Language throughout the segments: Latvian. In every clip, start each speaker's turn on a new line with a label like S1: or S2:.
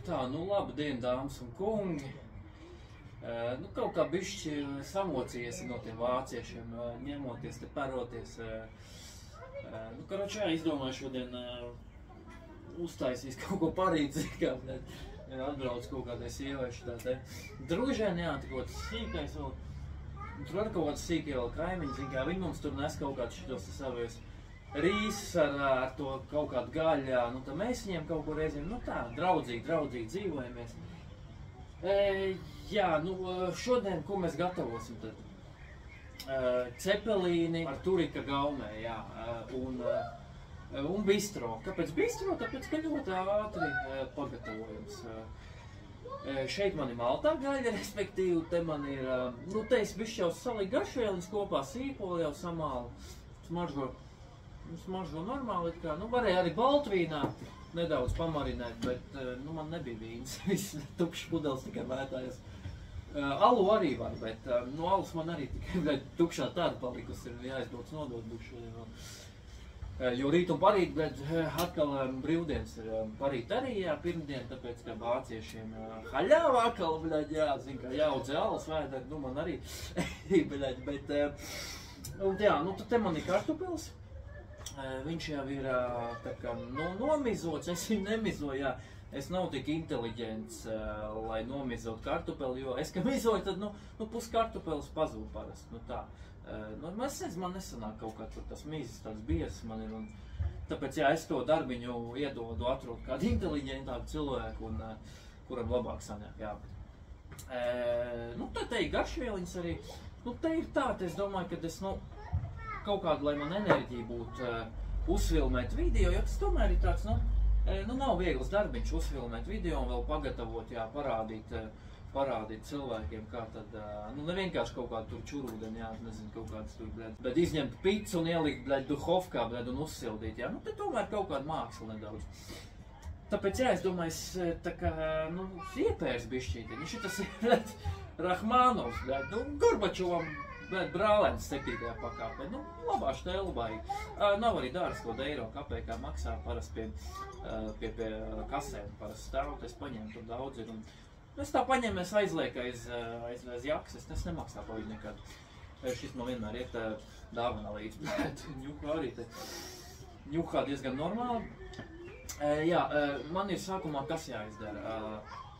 S1: Tā, nu labdien, dāmas un kungi. Nu kaut kā bišķi samocījies no tiem vāciešiem, ņemoties te paroties. Nu, karoči, jā, izdomāju šodien uztaisīs kaut ko parīdzīgā, atbrauc kaut kādai sievieši tā te. Družēn, jā, tik kaut sīkais vēl. Tur ar kaut kāds sīkie vēl kaimiņi, zin kā, viņi mums tur nes kaut kāds šitos savies rīsus ar to kaut kādu gaļā, nu tā mēs viņiem kaut ko reizēm, nu tā, draudzīgi dzīvojamies. Jā, nu šodien, ko mēs gatavosim tad? Cepelīni ar turika gaumē, jā, un bistro. Kāpēc bistro? Tāpēc, ka ļoti ātri pagatavojams. Šeit man ir maltā gaļa, respektīvi, te man ir, nu te es bišķi jau saliku garšvieliņas kopā, sīpoli jau samālu, smaržo normāli, kā, nu varēja arī baltvīnā nedaudz pamarinēt, bet, nu man nebija vīns, viss tukšs pudeles tikai vētājās. Alu arī var, bet, nu alus man arī tikai tukšā tāda palikusi, ir jāizbrauc nodot bušu vēl. Jo rīt un parīt, bet atkal brīvdienas ir parīt arī, jā, pirmdien, tāpēc, ka vāciešiem haļāva atkal, bļaļ, jā, zin, kā jāudzē alus vēdari, nu man arī, bļaļ, bet, un jā, nu te man ir kartupels, viņš jau ir, tā kā, nu, nomizots, es viņu nemizoju, jā, es nav tik inteliģents, lai nomizot kartupeli, jo es, ka mizoju, tad, nu pus kartupelis pazūd parasti, nu tā. Nu, man nesanāk kaut kā tur tas mīzes, tāds biezs man ir, un tāpēc, jā, es to darbiņu iedodu atrod kādu inteliģentāku cilvēku, un kuram labāk sanāk, jā. Nu, te ir garšvieliņas arī, nu, te ir tā, es domāju, ka es, nu, kaut kādu, lai man enerģija būtu uzfilmēt video, jo tas tomēr ir tāds, nu, nav viegls darbiņš uzfilmēt video un vēl pagatavot, jā, parādīt cilvēkiem, kā tad, nu, ne vienkārši kaut kādu tur čurūdeni, jā, nezinu, kaut kādas tur, bet izņemt picu un ielikt, duhovkā, un uzsildīt, jā, nu, te tomēr kaut kāda māksla nedaudz. Tāpēc, jā, es domāju, es tā kā, nu, iepērs bišķīti, šitas ir, Rahmanovs, nu, Gorbačovam, brālēns 7. pakāpē, nu, labā štēla baigi. Nav arī dārgs, ko eiro kapēkā maksā, parasti pie kasēm, parasti stāv, es paņēmu tur daudz ir, un es tā paņēmu, es aizlieku aiz jakas, es nemaksā pa viņu nekad. Šis man vienmēr iet dāvanā līdz, bet ņuhā arī te, ņuhā diezgan normāli. Jā, man ir sākumā kas jāizdara.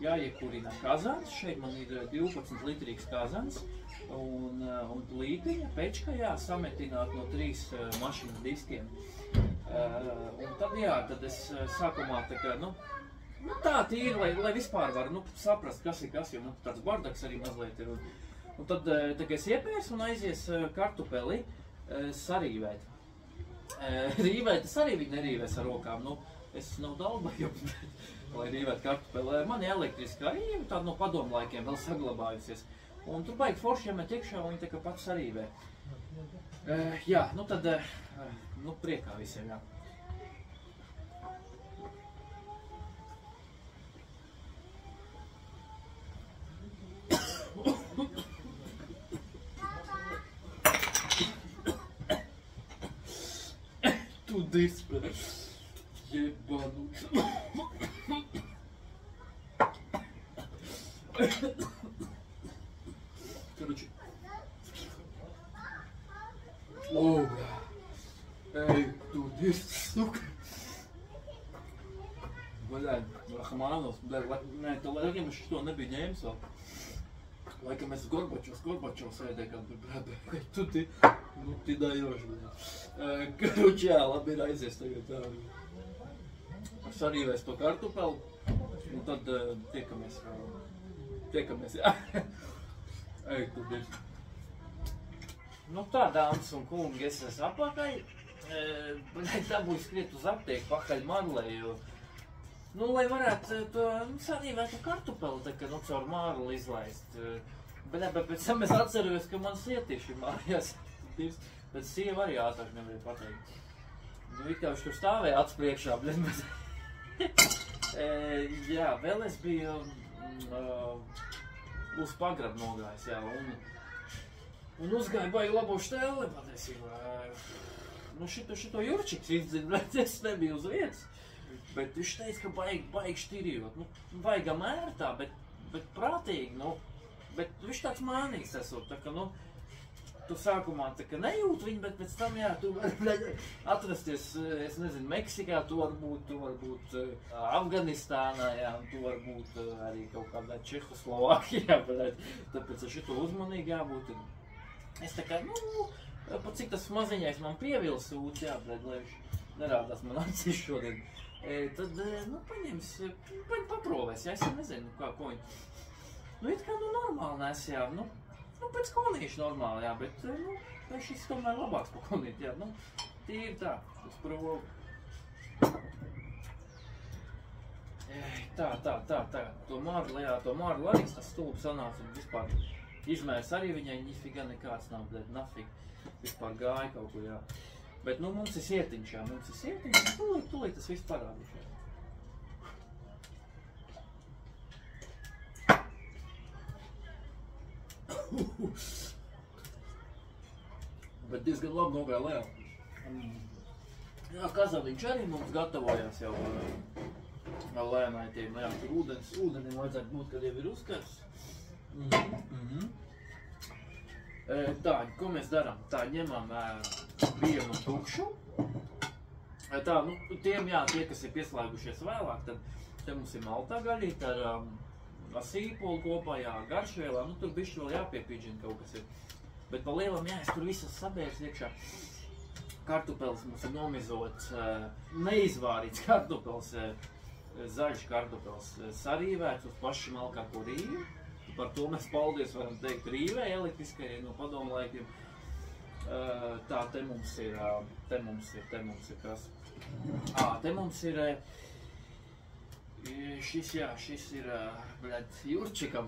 S1: Jāiekurina kazans, šeit man ir 12 litrīgs kazans, un plītiņa, pečka, jā, sametināt no 3 mašīnas diskiem. Un tad, jā, tad es sākumā tā kā, nu, tā tīri, lai vispār var, nu, saprast, kas ir kas, jo, nu, tāds bardaks arī mazliet ir. Un tad, tā kā es iepērs un aizies kartupeli sarīvēt. Rīvēt, es arī viņu nerīvēs ar rokām, nu, es nav dalbajums, lai rīvēt kartupeli. Man ir elektriskā rīve, tāda no padomlaikiem vēl saglabājusies. Un tur baigi forši iemet iekšā, un viņi tā kā pats sarīvē. Jā, nu tad, nu, priekā visiem, jā. Tu dispre, jebanut. Короче. О, бля. Эй, tu dispre, сука. Блядь, Rahmanovs, блядь, nē, tā laikam es šo nebiju ņēmis vēl. Laikam es Gorbačovs sēdēju kādu, blядь, tu ti dajoši, blядь. Karuči, jā, labi ir aizies tagad tā. Sarīvēs to kartupeli, un tad tiekamies, jā. Ej, tu dispre. Nu tā, dāmas un kungi, es esmu apakaļ. Dabūju skriet uz aptieku pakaļ marlē, jo, nu, lai varētu to sarīvēt to kartupeli, tā kā, nu, caur mārli izlaist. Bet pēc tam es atceros, ka man sietieši mājās, bet sieva arī ātrāk nevarēja pateikt. Nu, it kā viņš tur stāvēja acs priekšā, bet jā, vēl es biju uz pagrabu nogājis, jā, un uzgāju baigi labo štēli, patiesībā. Nu, šito Jurčiks izdzina, bet es nebiju uz vietas. Bet viņš teica, ka baigi šķirjot. Nu, baigā mērtā, bet prātīgi, nu. Bet viņš tāds mānīgs esot, tā ka, nu, tu sākumā tā kā nejūt viņu, bet pēc tam, jā, tu vari atrasties, es nezinu, Meksikā, tu var būt Afganistānā, jā, un tu var būt arī kaut kādā Čehoslovākijā, tāpēc ar šito uzmanīgi jābūt. Es tā kā, nu, pat cik tas maziņais man pievils sūds, jā, lai viņš nerādās man acīs šodien. Tad, nu, paprovēs, jā, es nezinu, ko viņi. Nu, it kā, nu, normāli nes, jā, nu, pēc konīša normāli, jā, bet, nu, šis tomēr labāks pa konīt, jā, nu, tīri tā, uz provu. Tā, to Marlu arī tas stulbi sanāca un vispār izmērs arī viņai nifiga nekāds nav, bet nafig, vispār gāja kaut kur, jā. Bet, nu, mums ir sietiņš, jā, tūlīt tas viss parādīšu. Bet diezgan labi nogāja lejā. Jā, kazaviņš arī mums gatavojās jau lēnaitiem, jā, tur ūdenim vajadzētu būt, kad jau ir uzkars. Tā, ko mēs darām? Tā, ņemam vienu tukšu. Tā, nu, tiem, jā, tie, kas ir pieslēgušies vēlāk, tad te mums ir maltā gaļīte ar sīpolu kopā, jā, garšvielā, nu, tur bišķi vēl jāpiepīdžina kaut kas ir. Bet pa lielam, jā, es tur visas sabērs iekšā. Kartupelis mums ir nomizots, neizvārīts kartupelis, zaļš kartupelis, sarīvēts uz pašu malkāko rīvi. Par to mēs paldies varam teikt rīvē elektriskajai no padomu laikiem. Tā, te mums ir kas? Te mums ir šis ir, bļad, Jurčikam,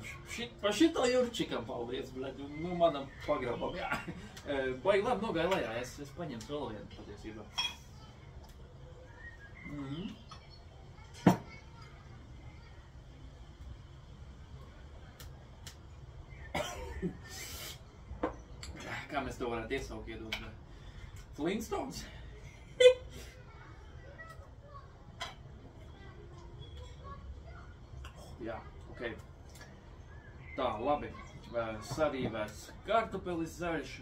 S1: pa šito Jurčikam paldies, bļad, nu manam pagrabam, jā. Baigi labi nogāja lejā, es paņemtu vēl vienu patiesībā. Kā mēs to varētu iesaukt, iedot? Flintstones? Jā, ok. Tā, labi. Sarīvēts kartupelis zaļš,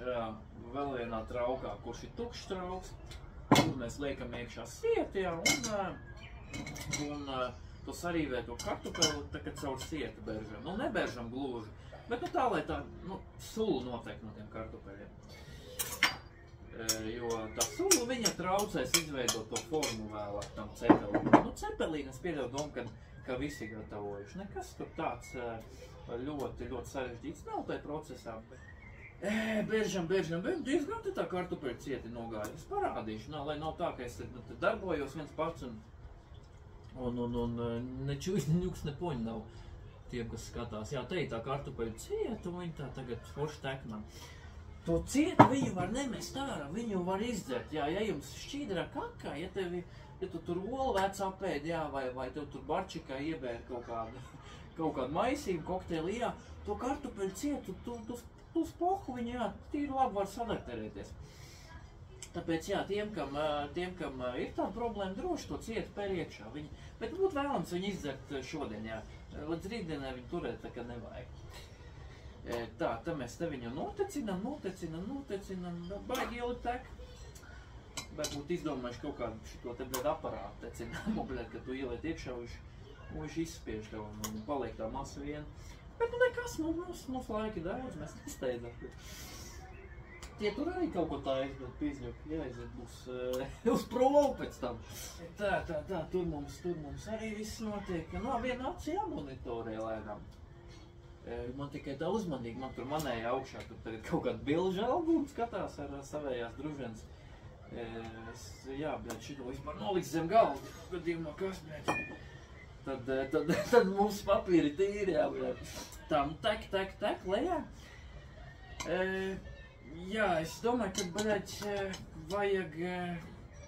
S1: vēl vienā traukā, kurš ir tukšs trauks. Tur mēs liekam iekšā sieti, jā, un to sarīvēto kartupeli tagad caur sieti beržam. Nu, neberžam gluži, bet nu tā, lai tā, nu, sulu noteikti no tiem kartupeļiem. Jo tā sulu viņa traucēs izveidot to formu vēlāk tam cepelīnam. Nu, cepelīnu es pieļauju domu, ka visi gatavojuši. Nekas tur tāds ļoti sarežģīts nav tajā procesā. Beržam, diezgan tā kartupeļu cieti nogāja. Es parādīšu, lai nav tā, ka es darbojos viens pats un ne čuļs, ne ņuks, ne poņi nav tiem, kas skatās. Jā, te ir tā kartupeļu cieta, un viņi tā tagad forši teknā. To cietu viņu var nemest ārā, viņu var izdzert. Jā, ja jums šķīdra kakā, ja tu tur olu vec apēd, jā, vai tev tur barčikā iebēr kaut kādu maisību, kokteili, jā, to kartupeļu cietu, tu spohu viņu, jā, tīri labi var sadakterēties. Tāpēc, jā, tiem, kam ir tāda problēma, droši to cietu pēr iekšā. Bet būtu vēlams viņu izdzert šodien, jā. Līdz rītdienai viņu turēt, tā kā nevajag. Tā, mēs te viņu notecinam, baigi ielikt tek. Varbūt izdomājuši kaut kādu šito te, bļed, aparātu tecināmu, bļed, ka tu ieliet iekšā, viņš izspiež tev un paliek tā masa viena. Bet nu nekas, mums laika daudz, mēs nesteidzam. Tie tur arī kaut ko tā izbēd pizņuki, jāiziet būs uz provu pēc tam. Tā, tur mums arī viss notiek. Nu, viena aci jāmonitorē lēnām. Man tikai tā uzmanīgi, man tur manēja augšā, tur tagad kaut kādu bilžu albumu skatās ar savējās druženas. Jā, bļed, šito vispār noliks zem galda, gadījumā kas, bļed. Tad mums papīri tīri, jā, bļed. Tā, nu tek lejā. Jā, es domāju, ka, bļed, vajag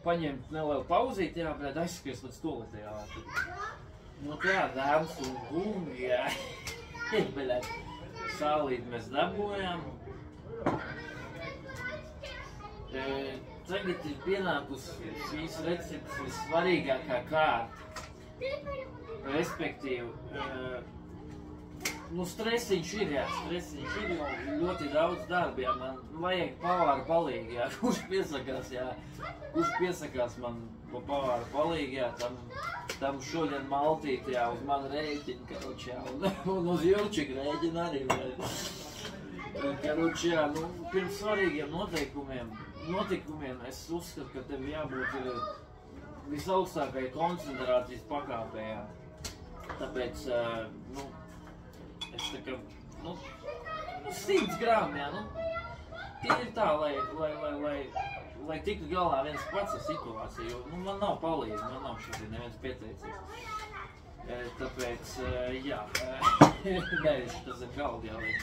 S1: paņemt nelielu pauzīt, jā, bļed, aizskries līdz toletē, jā. Nu tā, dāmas un gumi, jā. Bļed, sālīt mēs dabojam. tagad ir pienākusi šīs receptes vissvarīgākā kārta. Respektīvi, nu stresiņš ir, jā, stresiņš ir, jo ļoti daudz darba, jā, man vajag pavāra palīgi, jā, kurš piesakās man pavāra palīgi, jā, tam šodien maltīt, jā, uz manu rēķinu, karoči, jā, un uz Jurčika rēķinu arī, karoči, jā, nu, pirms svarīgiem notikumiem es uzskatu, ka tev jābūt ir visaugstākai koncentrācijas pakāpē, jā. Tāpēc, nu, es tā kā, nu, 100 grāmi, jā, nu, tīri tā, lai tiktu galā viens pats ar situāciju, jo, nu, man nav palīdzi, man nav šodien neviens pieteicies. Tāpēc, jā, nevis tas ir galdi jāliek.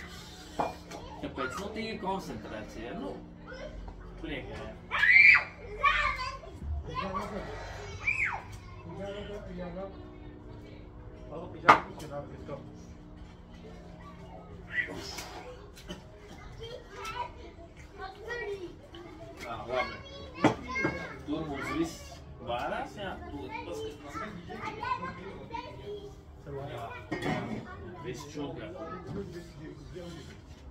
S1: Tāpēc, nu, tīri koncentrācija, nu, priekā, jā. Labi. Tur mums viss vērās, jā, tūlīt paskatās. Viss čukā.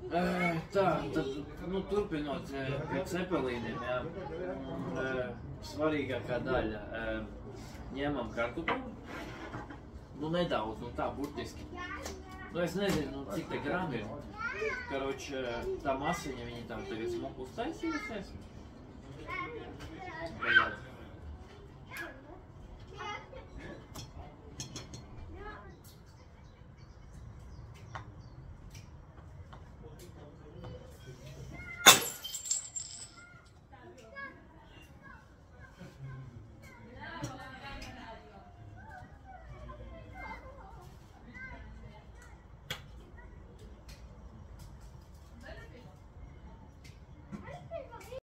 S1: Tā, tad, nu, turpinot pie cepelīniem, jā, svarīgākā daļa, ņemam kartupeli, nu, nedaudz, nu, tā, burtiski. Nu, es nezinu, nu, cik te grami ir. Karoči, tā masiņa, viņa tā tagad smuku uztaisījusies.